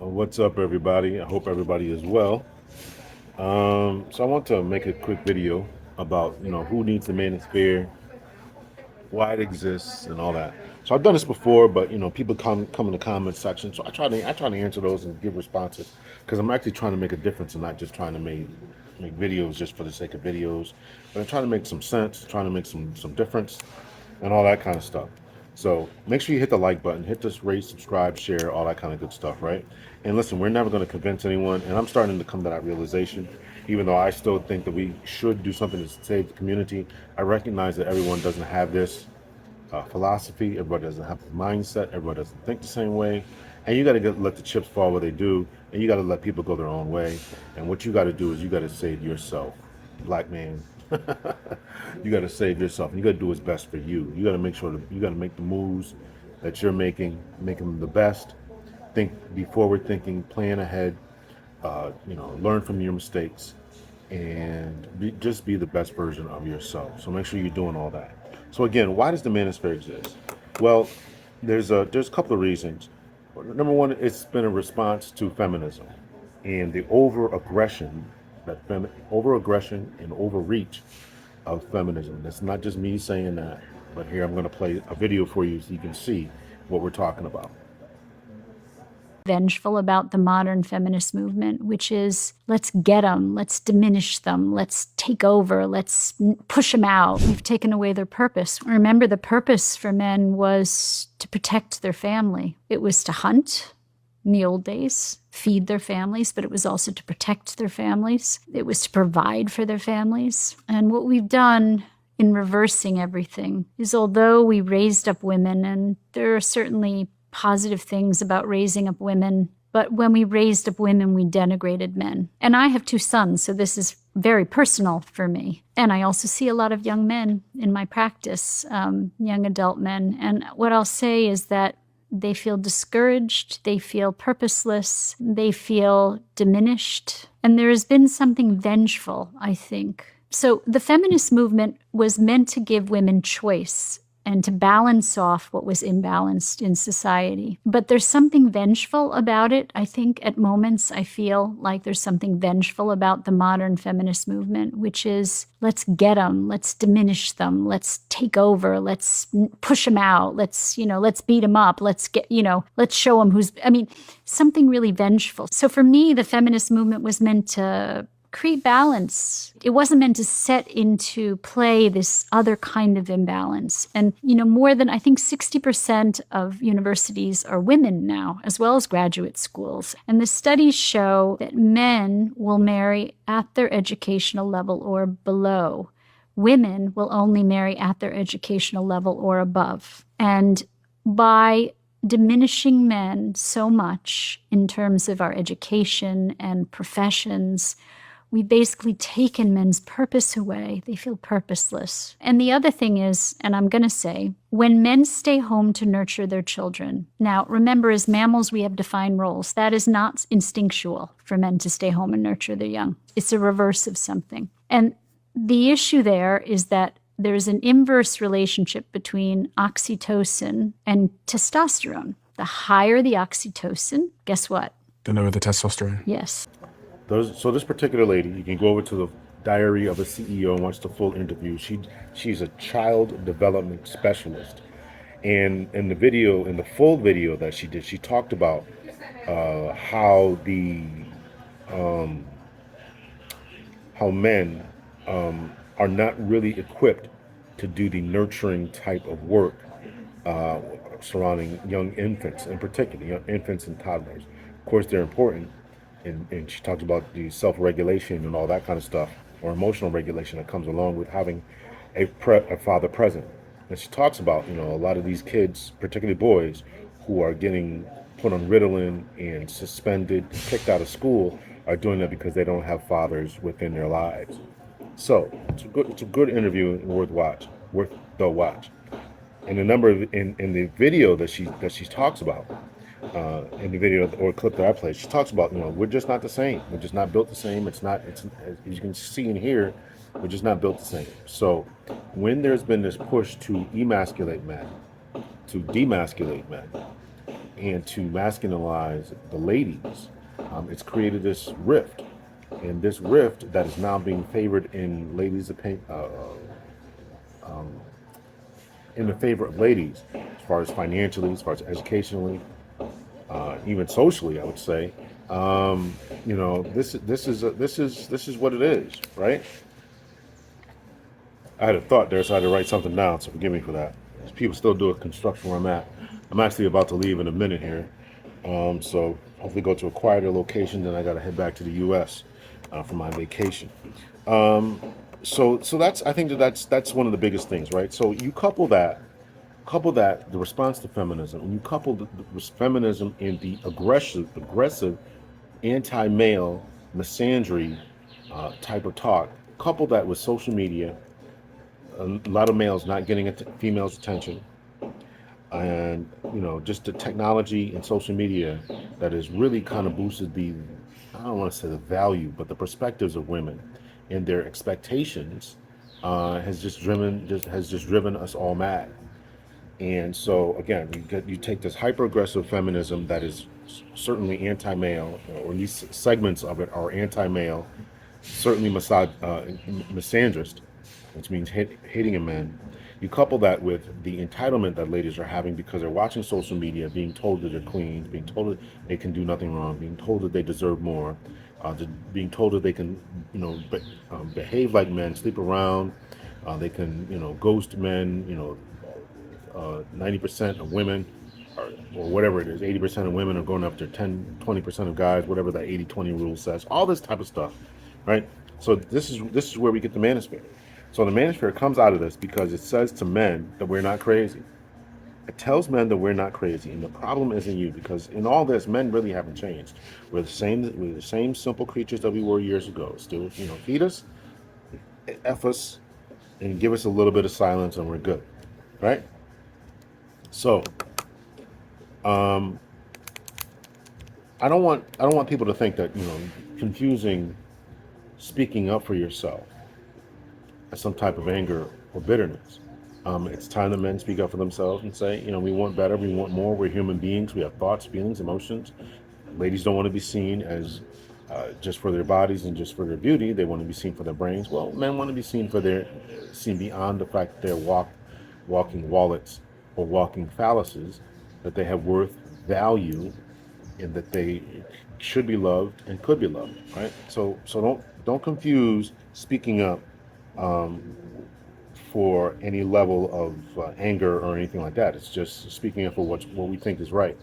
What's up, everybody? I hope everybody is well. So I want to make a quick video about who needs the manosphere, why it exists, and all that. So I've done this before, but people come in the comment section. So I try to answer those and give responses because I'm actually trying to make a difference and not just trying to make videos just for the sake of videos, but I'm trying to make some sense, trying to make some difference, and all that kind of stuff. So make sure you hit the like button, hit this rate, subscribe, share, all that kind of good stuff, right? And listen, we're never going to convince anyone, and I'm starting to come to that realization. Even though I still think that we should do something to save the community, I recognize that everyone doesn't have this philosophy. Everybody doesn't have the mindset. Everybody doesn't think the same way. And you got to let the chips fall where they do, and you got to let people go their own way. And what you got to do is you got to save yourself, black man. You got to save yourself. And you got to do what's best for you. You got to make sure that you got to make the moves that you're making, make them the best. Be forward thinking, plan ahead. Learn from your mistakes, and just be the best version of yourself. So make sure you're doing all that. So again, why does the manosphere exist? Well, there's a couple of reasons. Number one, it's been a response to feminism and the over aggression and overreach of feminism. That's not just me saying that, but here I'm going to play a video for you so you can see what we're talking about. Vengeful about the modern feminist movement, which is let's get them, let's diminish them, let's take over, let's push them out. We've taken away their purpose. Remember, the purpose for men was to protect their family. It was to hunt in the old days, feed their families, but it was also to protect their families. It was to provide for their families. And what we've done in reversing everything is, although we raised up women, and there are certainly positive things about raising up women, but when we raised up women, we denigrated men. And I have two sons, so this is very personal for me. And I also see a lot of young men in my practice, young adult men. And what I'll say is that they feel discouraged, they feel purposeless, they feel diminished. And there has been something vengeful, I think. So the feminist movement was meant to give women choice and to balance off what was imbalanced in society. But there's something vengeful about it. I think at moments I feel like there's something vengeful about the modern feminist movement, which is let's get them, let's diminish them, let's take over, let's push them out, let's beat them up, let's show them something really vengeful. So for me, the feminist movement was meant to create balance. It wasn't meant to set into play this other kind of imbalance. And, more than, I think 60% of universities are women now, as well as graduate schools. And the studies show that men will marry at their educational level or below. Women will only marry at their educational level or above. And by diminishing men so much in terms of our education and professions, we've basically taken men's purpose away. They feel purposeless. And the other thing is, and I'm going to say, when men stay home to nurture their children. Now, remember, as mammals, we have defined roles. That is not instinctual for men to stay home and nurture their young. It's a reverse of something. And the issue there is that there's an inverse relationship between oxytocin and testosterone. The higher the oxytocin, guess what? The lower the testosterone. Yes. So this particular lady, you can go over to the Diary of a CEO and watch the full interview. She's a child development specialist, and in the full video that she did, she talked about how men are not really equipped to do the nurturing type of work surrounding young infants, in particular, young infants and toddlers. Of course, they're important. And she talks about the self-regulation and all that kind of stuff, or emotional regulation that comes along with having a father present. And she talks about, a lot of these kids, particularly boys, who are getting put on Ritalin and suspended, kicked out of school, are doing that because they don't have fathers within their lives. So it's a good interview and worth the watch. And in the video that she talks about, in the video or clip that I played, she talks about, we're just not the same. We're just not built the same. It's as you can see and hear, we're just not built the same. So when there's been this push to emasculate men, to demasculate men, and to masculinize the ladies. It's created this rift, and this rift that is now being favored in ladies' opinion, in the favor of ladies, as far as financially, as far as educationally, even socially, I would say. Um, this is what it is, right? I had a thought there, so I had to write something down. So forgive me for that. People still do a construction where I'm at. I'm actually about to leave in a minute here, so hopefully go to a quieter location. Then I got to head back to the U.S. For my vacation. Um, so that's I think that's one of the biggest things, right? So you couple that the response to feminism, and you couple the feminism and the aggressive anti-male misandry type of talk. Couple that with social media, a lot of males not getting females' attention, and just the technology and social media that has really kind of boosted the, I don't want to say the value, but the perspectives of women and their expectations has just driven us all mad. And so again, you take this hyper aggressive feminism that is certainly anti-male, or at least segments of it are anti-male, certainly misandrist, which means hating a man. You couple that with the entitlement that ladies are having because they're watching social media, being told that they're queens, being told that they can do nothing wrong, being told that they deserve more, being told that they can, behave like men, sleep around, they can, ghost men, 90% of women, or whatever it is, 80% of women are going up to 10, 20% of guys, whatever that 80-20 rule says, all this type of stuff, right? So this is where we get the manosphere. So the manosphere comes out of this because it says to men that we're not crazy. It tells men that we're not crazy, and the problem isn't you, because in all this, men really haven't changed. We're the same simple creatures that we were years ago. Still, feed us, f us, and give us a little bit of silence, and we're good, right? So um, I don't want people to think that confusing speaking up for yourself as some type of anger or bitterness. It's time that men speak up for themselves and say, we want better, we want more. We're human beings. We have thoughts, feelings, emotions. Ladies don't want to be seen as just for their bodies and just for their beauty. They want to be seen for their brains. Well, men want to be seen beyond the fact that they're walking wallets or walking phalluses, that they have worth, value, and that they should be loved and could be loved, right? So don't confuse speaking up um, for any level of anger or anything like that. It's just speaking up for what we think is right.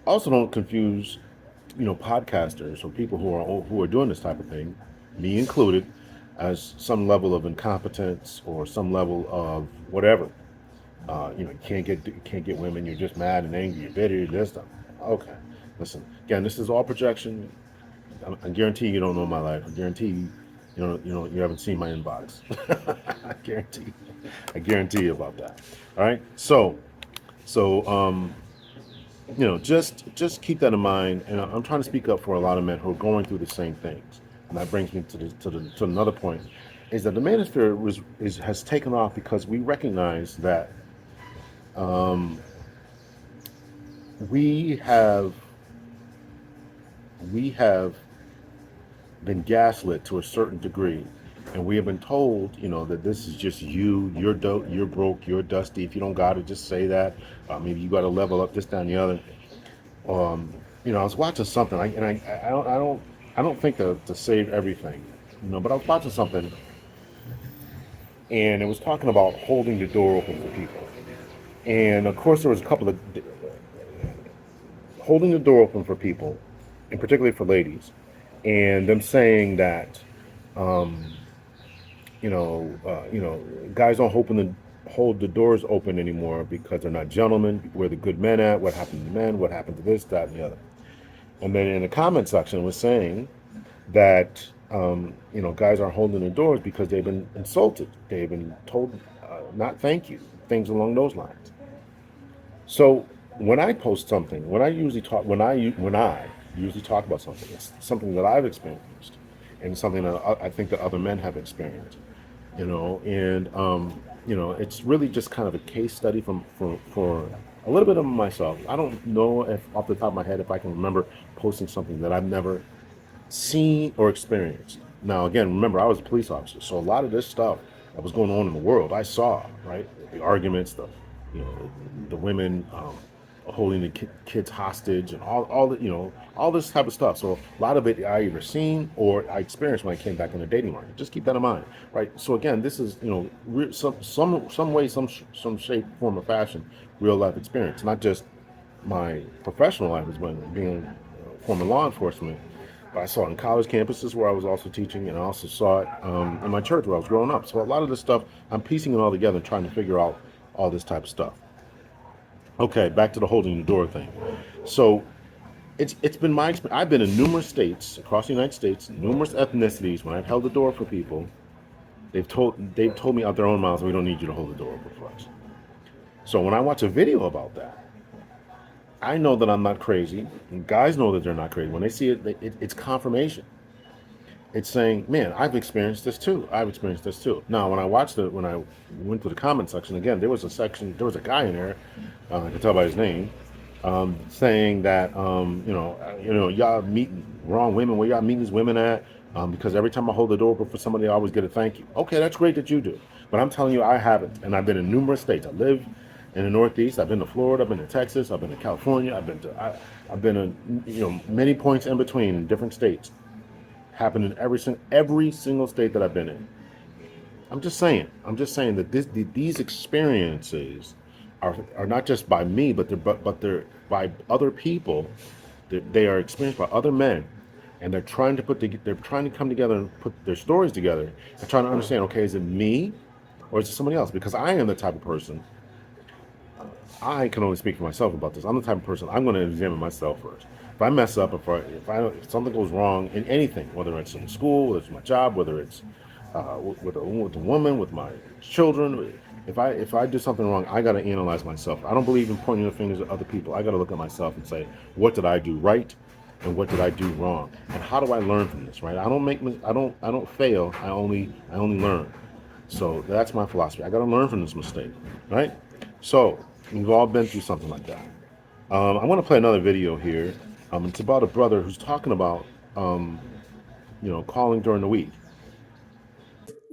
Also, don't confuse podcasters or people who are doing this type of thing, me included, as some level of incompetence or some level of whatever. You can't get women. You're just mad and angry. You're bitter. This stuff. Okay, listen. Again, this is all projection. I guarantee you don't know my life. I guarantee you haven't seen my inbox. I guarantee. I guarantee you about that. All right. So just keep that in mind. And I'm trying to speak up for a lot of men who are going through the same things. And that brings me to another point, is that the manosphere has taken off because we recognize that um, we have we have been gaslit to a certain degree, and we have been told, that this is just you. You're broke. You're dusty. If you don't got it, just say that. Maybe you got to level up this, that, and the other. Um, I was watching something, and I don't think to save everything, but I was watching something, and it was talking about holding the door open for people, and of course there was a couple of holding the door open for people, and particularly for ladies, and them saying that um, guys don't hold the doors open anymore because they're not gentlemen. Where the good men at? What happened to men? What happened to this, that, and the other? And then in the comment section was saying that guys aren't holding the doors because they've been insulted. They've been told not thank you, things along those lines. So when I post something, when I usually talk about something, it's something that I've experienced, and something that I think that other men have experienced. And it's really just kind of a case study for a little bit of myself. I don't know if off the top of my head if I can remember posting something that I've never seen or experienced. Now, again, remember, I was a police officer, so a lot of this stuff that was going on in the world, I saw, right? The arguments, the women holding the kids hostage, and all the, all this type of stuff. So a lot of it I either seen or I experienced when I came back in the dating market. Just keep that in mind, right? So again, this is, some way, some shape, form, or fashion, real life experience, not just my professional life as when being former law enforcement. But I saw it in college campuses where I was also teaching, and I also saw it in my church where I was growing up. So a lot of this stuff, I'm piecing it all together and trying to figure out all this type of stuff. Okay, back to the holding the door thing. So it's been my experience. I've been in numerous states across the United States, numerous ethnicities. When I've held the door for people, they've told me out their own mouths, we don't need you to hold the door open for us. So when I watch a video about that, I know that I'm not crazy, and guys know that they're not crazy. When they see it, it's confirmation. It's saying, "Man, I've experienced this too. I've experienced this too." Now, when I went to the comment section again, there was a guy in there, I can tell by his name, saying that, y'all meeting wrong women. Where y'all meeting these women at? Because every time I hold the door open for somebody, I always get a thank you. Okay, that's great that you do, but I'm telling you, I haven't, and I've been in numerous states. I live in the Northeast. I've been to Florida. I've been to Texas. I've been to California. I've been in many points in between in different states. Happened in every single state that I've been in. I'm just saying. I'm just saying that these experiences are not just by me, but they're by other people. They are experienced by other men, and they're trying to come together and put their stories together and trying to understand. Okay, is it me, or is it somebody else? Because I am the type of person. I can only speak for myself about this. I'm the type of person, I'm going to examine myself first. If I mess up, if something goes wrong in anything, whether it's in school, whether it's my job, whether it's with a woman, with my children, if I do something wrong, I got to analyze myself. I don't believe in pointing the fingers at other people. I got to look at myself and say, what did I do right, and what did I do wrong, and how do I learn from this? Right? I don't fail. I only learn. So that's my philosophy. I got to learn from this mistake, right? So we've all been through something like that. I want to play another video here. It's about a brother who's talking about, calling during the week.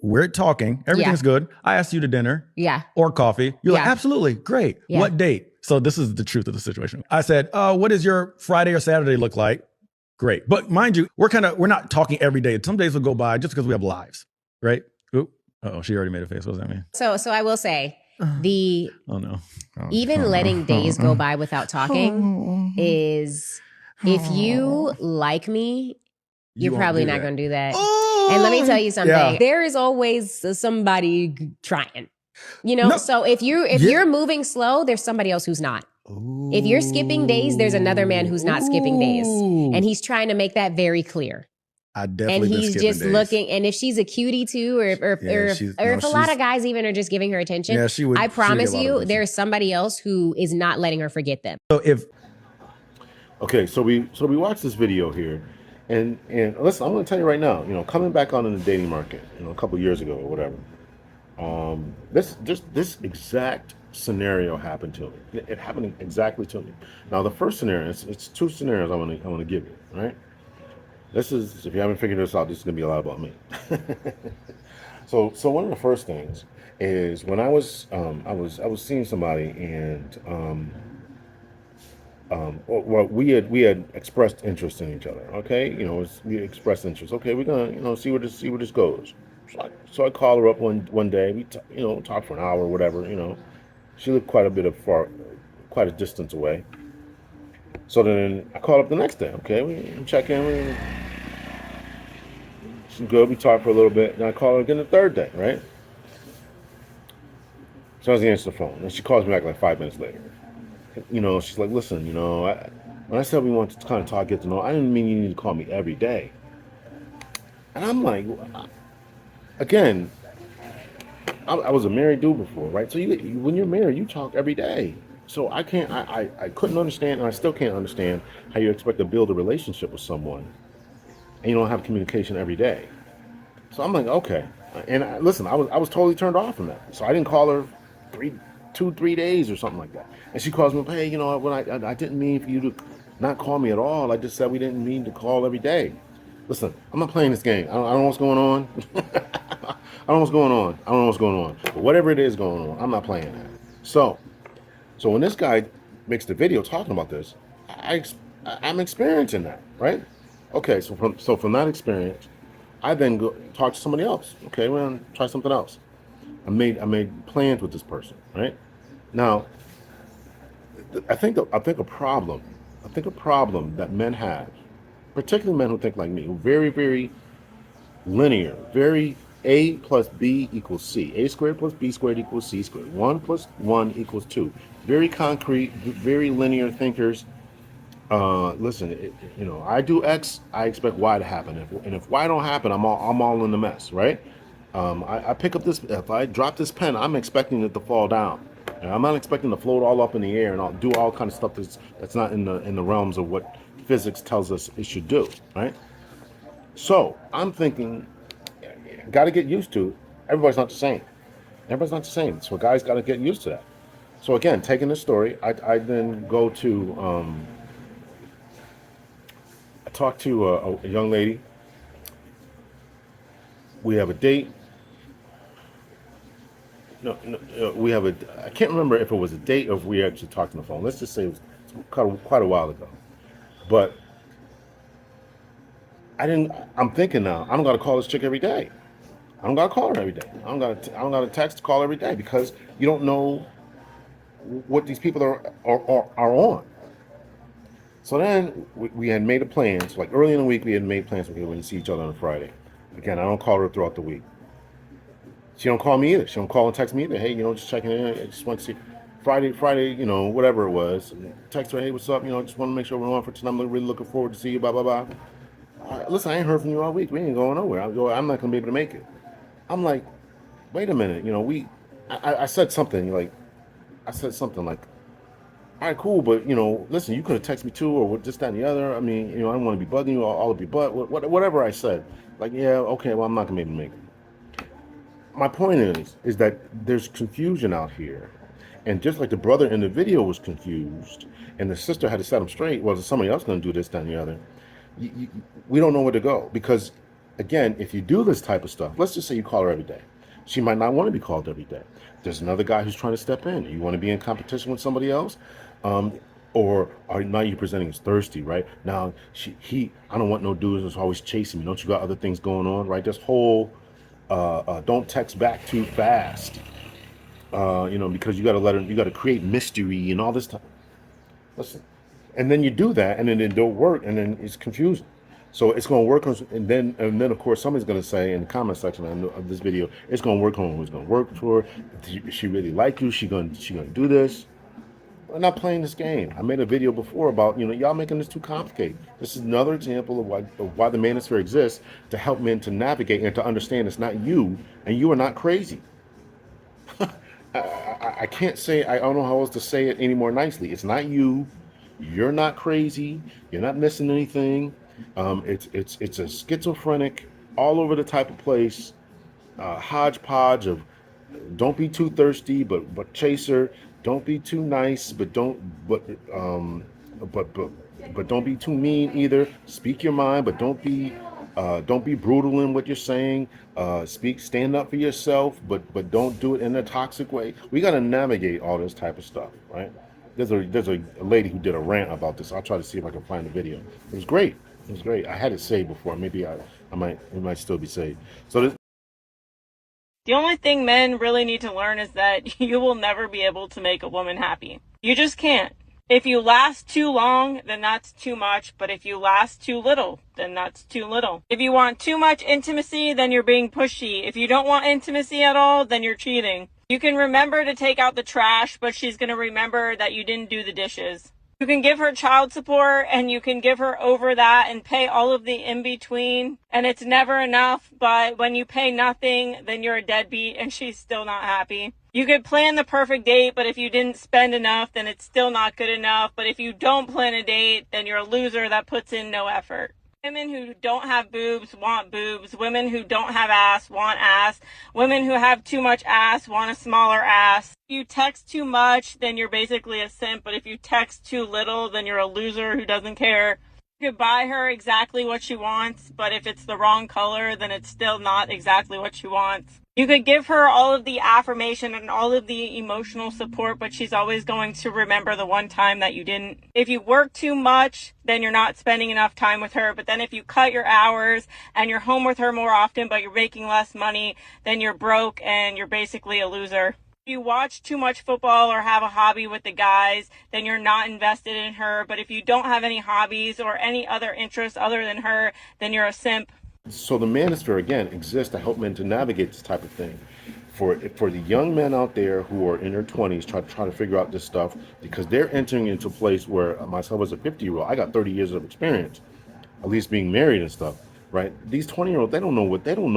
We're talking. Everything's good. I asked you to dinner. Yeah. Or coffee. You're like, Yeah. absolutely. Great. Yeah. What date? So this is the truth of the situation. I said, what does your Friday or Saturday look like? Great. But mind you, we're not talking every day. Some days will go by just because we have lives, right? Oop. Uh-oh, she already made a face. What does that mean? So I will say Oh no. even letting days go by without talking is, if you like me, you're probably not going to do that. And let me tell you something. Yeah. There is always somebody trying. So if you're moving slow, there's somebody else who's not. Ooh. If you're skipping days, there's another man who's not skipping days. And he's trying to make that very clear. I And definitely been he's skipping just days. looking, and if she's a cutie too, or if a lot of guys even are just giving her attention, Yeah, she would- I she would promise get a lot of you, attention. there's somebody else who is not letting her forget them. So if Okay, so we watched this video here, and listen, I'm going to tell you right now, coming back on in the dating market, a couple years ago or whatever, this exact scenario happened to me. It happened exactly to me. Now, the first scenario, it's two scenarios I want to give you, right? This is, if you haven't figured this out, this is going to be a lot about me. So one of the first things is when I was seeing somebody, and well, we had expressed interest in each other. Okay, we expressed interest. Okay, we're gonna see where this goes. So I call her up one day. We talk for an hour or whatever. She lived quite a distance away. So then I called up the next day. Okay, we check in. She's good. We talked for a little bit. And I call her again the third day. Right. So I was answering the phone, and she calls me back like 5 minutes later. She's like, listen, when I said we wanted to kind of talk, get to know, I didn't mean you need to call me every day. And I'm like, again, I was a married dude before, right? So when you're married, you talk every day. So I couldn't understand, and I still can't understand how you expect to build a relationship with someone and you don't have communication every day. So I'm like, okay. And listen, I was totally turned off from that. So I didn't call her 2-3 days or something like that. And she calls me, hey, you know, when I didn't mean for you to not call me at all. I just said we didn't mean to call every day. Listen, I'm not playing this game. I don't know what's going on. I don't know what's going on. I don't know what's going on. But whatever it is going on, I'm not playing that. So when this guy makes the video talking about this, I'm experiencing that, right? Okay, so from that experience, I then go talk to somebody else. Okay, we're gonna try something else. I made plans with this person, right? Now, I think a problem that men have, particularly men who think like me, who are very, very linear, very A plus B equals C. A squared plus B squared equals C squared. 1 plus 1 equals 2. Very concrete, very linear thinkers. Listen, you know, I do X, I expect Y to happen. And if Y don't happen, I'm all in the mess, right? I pick up this, if I drop this pen, I'm expecting it to fall down. And I'm not expecting to float all up in the air and I'll do all kind of stuff that's not in the realms of what physics tells us it should do, right? So I'm thinking, got to get used to. Everybody's not the same. Everybody's not the same. So guys got to get used to that. So again, taking this story, I then go to I talk to a young lady. We have a date. No, we have a. I can't remember if it was a date or if we actually talked on the phone. Let's just say it was quite a while ago. But I didn't. I'm thinking now. I don't got to call this chick every day. I don't got to call her every day. I don't got to text call every day because you don't know what these people are on. So then we had made a plan. So like early in the week, we had made plans. Okay, we're going to see each other on a Friday. Again, I don't call her throughout the week. She don't call me either. She don't call and text me either. Hey, you know, just checking in. I just want to see Friday, you know, whatever it was. Text her, hey, what's up? You know, just want to make sure we're on for tonight. I'm really looking forward to see you. Blah blah blah. Listen, I ain't heard from you all week. We ain't going nowhere. I'm not going to be able to make it. I'm like, wait a minute. You know, I said something like, all right, cool, but you know, listen, you could have texted me too, or just that and the other. I mean, you know, I don't want to be bugging you all of your butt, whatever I said. Like, yeah, okay, well, I'm not gonna be able to make it. My point is that there's confusion out here, and just like the brother in the video was confused, and the sister had to set him straight. Well, is somebody else gonna do this, that, and the other? We don't know where to go because, again, if you do this type of stuff, let's just say you call her every day. She might not want to be called every day. There's another guy who's trying to step in. You want to be in competition with somebody else? Or are now you presenting as thirsty, right? Now I don't want no dudes that's always chasing me. Don't you got other things going on, right? This whole don't text back too fast, you know, because you got to create mystery and all this time. Listen, and then you do that, and then it don't work, and then it's confusing. So it's going to work on, and then of course somebody's going to say in the comment section of this video, it's going to work on who's going to work for her. Does she really like you? She going to do this? We're not playing this game. I made a video before about, you know, y'all making this too complicated. This is another example of why the Manosphere exists, to help men to navigate and to understand it's not you, and you are not crazy. I can't say, I don't know how else to say it any more nicely. It's not you. You're not crazy. You're not missing anything. It's a schizophrenic, all over the type of place, hodgepodge of don't be too thirsty, but chaser. Don't be too nice, but don't be too mean either. Speak your mind, but don't be brutal in what you're saying. Stand up for yourself, but don't do it in a toxic way. We got to navigate all this type of stuff, right? There's a lady who did a rant about this. I'll try to see if I can find the video. It was great. It was great. I had it saved before. Maybe it might still be saved. So this. The only thing men really need to learn is that you will never be able to make a woman happy. You just can't. If you last too long, then that's too much. But if you last too little, then that's too little. If you want too much intimacy, then you're being pushy. If you don't want intimacy at all, then you're cheating. You can remember to take out the trash, but she's going to remember that you didn't do the dishes. You can give her child support and you can give her over that and pay all of the in-between. And it's never enough, but when you pay nothing, then you're a deadbeat and she's still not happy. You could plan the perfect date, but if you didn't spend enough, then it's still not good enough. But if you don't plan a date, then you're a loser that puts in no effort. Women who don't have boobs want boobs. Women who don't have ass want ass. Women who have too much ass want a smaller ass. If you text too much, then you're basically a simp. But if you text too little, then you're a loser who doesn't care. You could buy her exactly what she wants, but if it's the wrong color, then it's still not exactly what she wants. You could give her all of the affirmation and all of the emotional support, but she's always going to remember the one time that you didn't. If you work too much, then you're not spending enough time with her. But then if you cut your hours and you're home with her more often, but you're making less money, then you're broke and you're basically a loser. If you watch too much football or have a hobby with the guys, then you're not invested in her. But if you don't have any hobbies or any other interests other than her, then you're a simp. So the Manosphere, again, exists to help men to navigate this type of thing. For the young men out there who are in their 20s, try to figure out this stuff, because they're entering into a place where myself as a 50-year-old, I got 30 years of experience, at least being married and stuff, right? These 20-year-olds, they don't know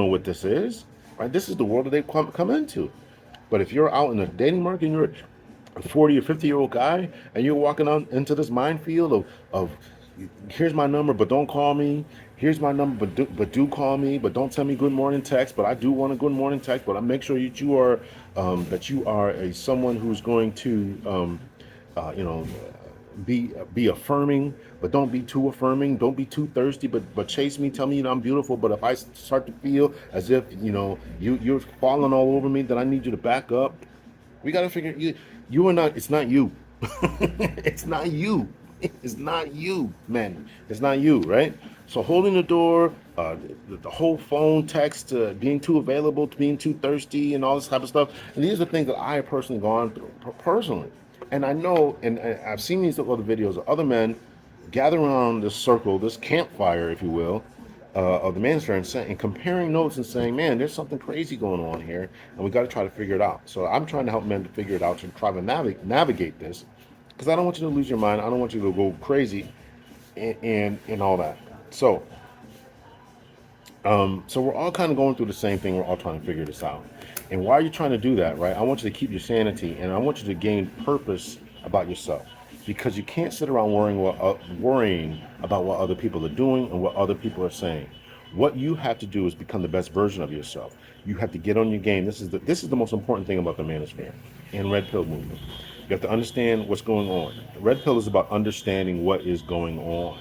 what this is, right? This is the world that they've come into. But if you're out in the dating market and you're a 40 or 50-year-old guy and you're walking on into this minefield of here's my number, but don't call me. Here's my number, but do call me, but don't tell me good morning text. But I do want a good morning text. But I make sure that you are a someone who's going to you know, be affirming, but don't be too affirming. Don't be too thirsty, but chase me. Tell me I'm beautiful. But if I start to feel as if you're falling all over me, then I need you to back up. We got to figure you are not. It's not you. It's not you. It's not you, man. It's not you, right? So holding the door, the whole phone text, being too available, being too thirsty, and all this type of stuff. And these are things that I have personally gone through personally. And I know, and I've seen these other videos of other men gather around this circle, this campfire, if you will, of the Manosphere, and comparing notes and saying, man, there's something crazy going on here, and we got to try to figure it out. So I'm trying to help men to figure it out, to try to navigate this, because I don't want you to lose your mind. I don't want you to go crazy and all that. So we're all kind of going through the same thing. We're all trying to figure this out. And while you're trying to do that, right, I want you to keep your sanity, and I want you to gain purpose about yourself, because you can't sit around worrying about what other people are doing and what other people are saying. What you have to do is become the best version of yourself. You have to get on your game. This is the most important thing about the Manosphere and Red Pill movement. You have to understand what's going on. The Red Pill is about understanding what is going on.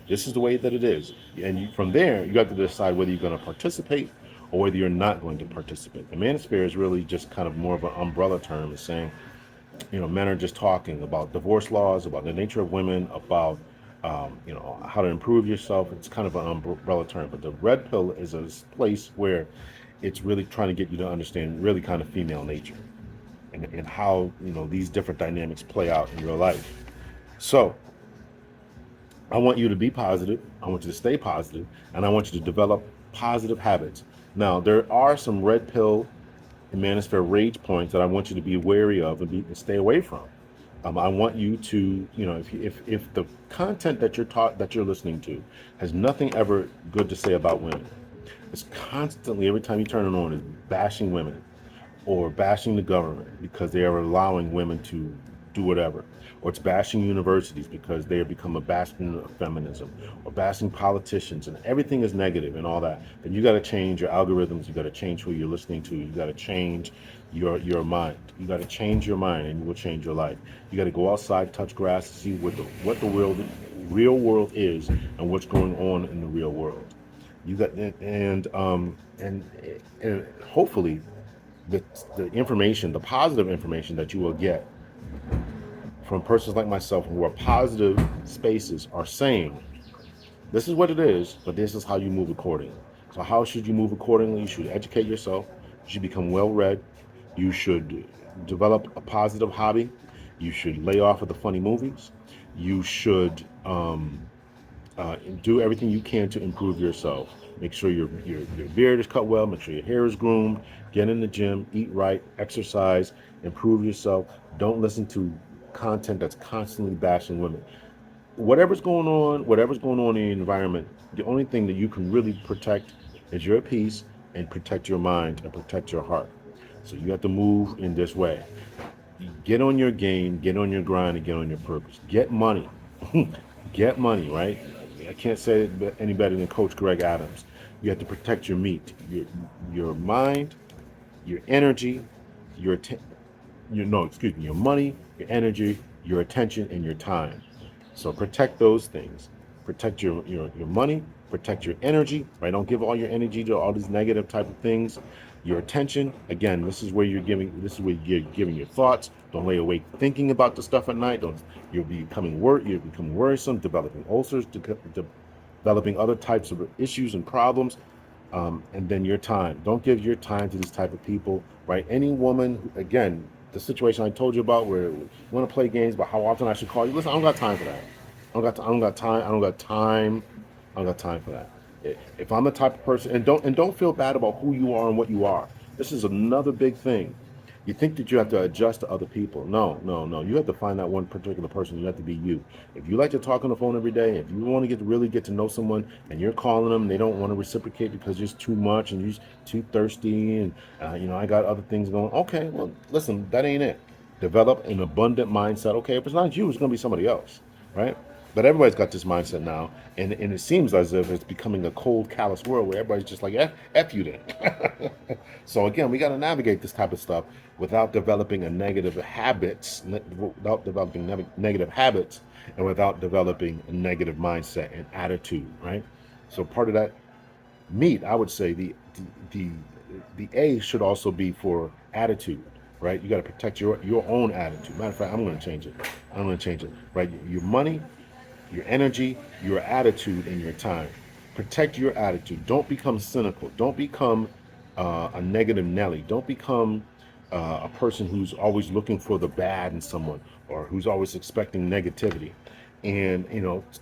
This is the way that it is. And from there, you have to decide whether you're going to participate or whether you're not going to participate. The Manosphere is really just kind of more of an umbrella term. It's saying, men are just talking about divorce laws, about the nature of women, about, how to improve yourself. It's kind of an umbrella term. But the Red Pill is a place where it's really trying to get you to understand really kind of female nature and how, these different dynamics play out in your life. So I want you to be positive. I want you to stay positive, and I want you to develop positive habits. Now, there are some red pill and manosphere rage points that I want you to be wary of and stay away from. I want you to, if the content that you're listening to has nothing ever good to say about women, it's constantly, every time you turn it on, is bashing women or bashing the government because they are allowing women to do whatever, or it's bashing universities because they have become a bastion of feminism, or bashing politicians, and everything is negative and all that, then you got to change your algorithms. You got to change who you're listening to. You got to change your mind. You got to change your mind, and you will change your life. You got to go outside, touch grass, see what the real world is, and what's going on in the real world. You got and hopefully the information, the positive information that you will get from persons like myself who are positive spaces are saying, this is what it is, but this is how you move accordingly. So how should you move accordingly? You should educate yourself. You should become well-read. You should develop a positive hobby. You should lay off of the funny movies. You should do everything you can to improve yourself. Make sure your beard is cut well. Make sure your hair is groomed. Get in the gym. Eat right. Exercise. Improve yourself. Don't listen to content that's constantly bashing women. Whatever's going on in the environment, the only thing that you can really protect is your peace, and protect your mind and protect your heart. So you have to move in this way. Get on your game, get on your grind, and get on your purpose. Get money. Get money, right? I can't say it any better than Coach Greg Adams. You have to protect your meat, your mind, your energy, your your money, your energy, your attention, and your time. So protect those things. Protect your money, protect your energy, right? Don't give all your energy to all these negative type of things. Your attention, again, this is where you're giving your thoughts. Don't lay awake thinking about the stuff at night. Don't you'll become worrisome, developing ulcers, developing other types of issues and problems. And then your time. Don't give your time to these type of people, right? Any woman, again, the situation I told you about where you want to play games about how often I should call you. Listen, I don't got time for that. I don't got time. I don't got time. I don't got time for that. If I'm the type of person, and don't feel bad about who you are and what you are. This is another big thing. You think that you have to adjust to other people. No, no, no. You have to find that one particular person. You have to be you. If you like to talk on the phone every day, if you want to really get to know someone and you're calling them, they don't want to reciprocate because you're too much and you're too thirsty and, I got other things going. Okay, well, listen, that ain't it. Develop an abundant mindset. Okay, if it's not you, it's going to be somebody else, right? But everybody's got this mindset now, and it seems as if it's becoming a cold, callous world where everybody's just like, F you then. So again, we got to navigate this type of stuff without developing negative habits, and without developing a negative mindset and attitude, right? So part of that meat, I would say the the A should also be for attitude, right? You got to protect your own attitude. Matter of fact, I'm going to change it. Right? Your money, your energy, your attitude, and your time. Protect your attitude. Don't become cynical. Don't become a negative Nelly. Don't become a person who's always looking for the bad in someone or who's always expecting negativity. And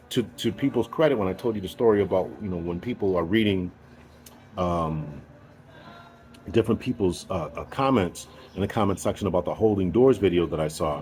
to people's credit, when I told you the story about when people are reading different people's comments in the comment section about the holding doors video that I saw.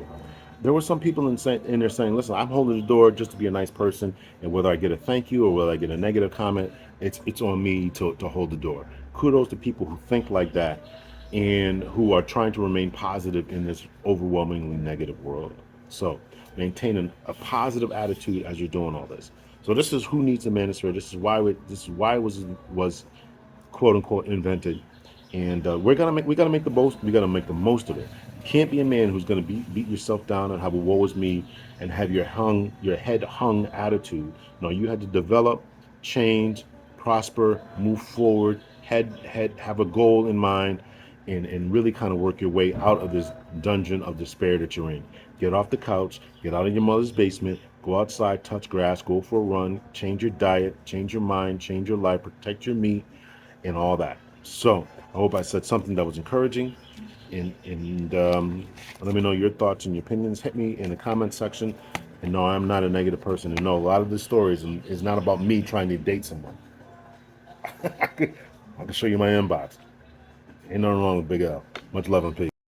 There were some people in there saying, listen, I'm holding the door just to be a nice person, and whether I get a thank you or whether I get a negative comment, it's on me to hold the door. Kudos to people who think like that and who are trying to remain positive in this overwhelmingly negative world. So maintain a positive attitude as you're doing all this. So this is who needs a manosphere. This is why it was quote unquote invented, and we gotta make the most. We gotta make the most of it. You can't be a man who's gonna beat yourself down and have a woe is me and have your head hung attitude. No, you had to develop, change, prosper, move forward, head have a goal in mind, and really kind of work your way out of this dungeon of despair that you're in. Get off the couch, get out of your mother's basement, go outside, touch grass, go for a run, change your diet, change your mind, change your life, protect your meat, and all that. So I hope I said something that was encouraging. And let me know your thoughts and your opinions. Hit me in the comment section. And no, I'm not a negative person. And no, a lot of the stories is not about me trying to date someone. I can show you my inbox. Ain't nothing wrong with Big L. Much love and peace.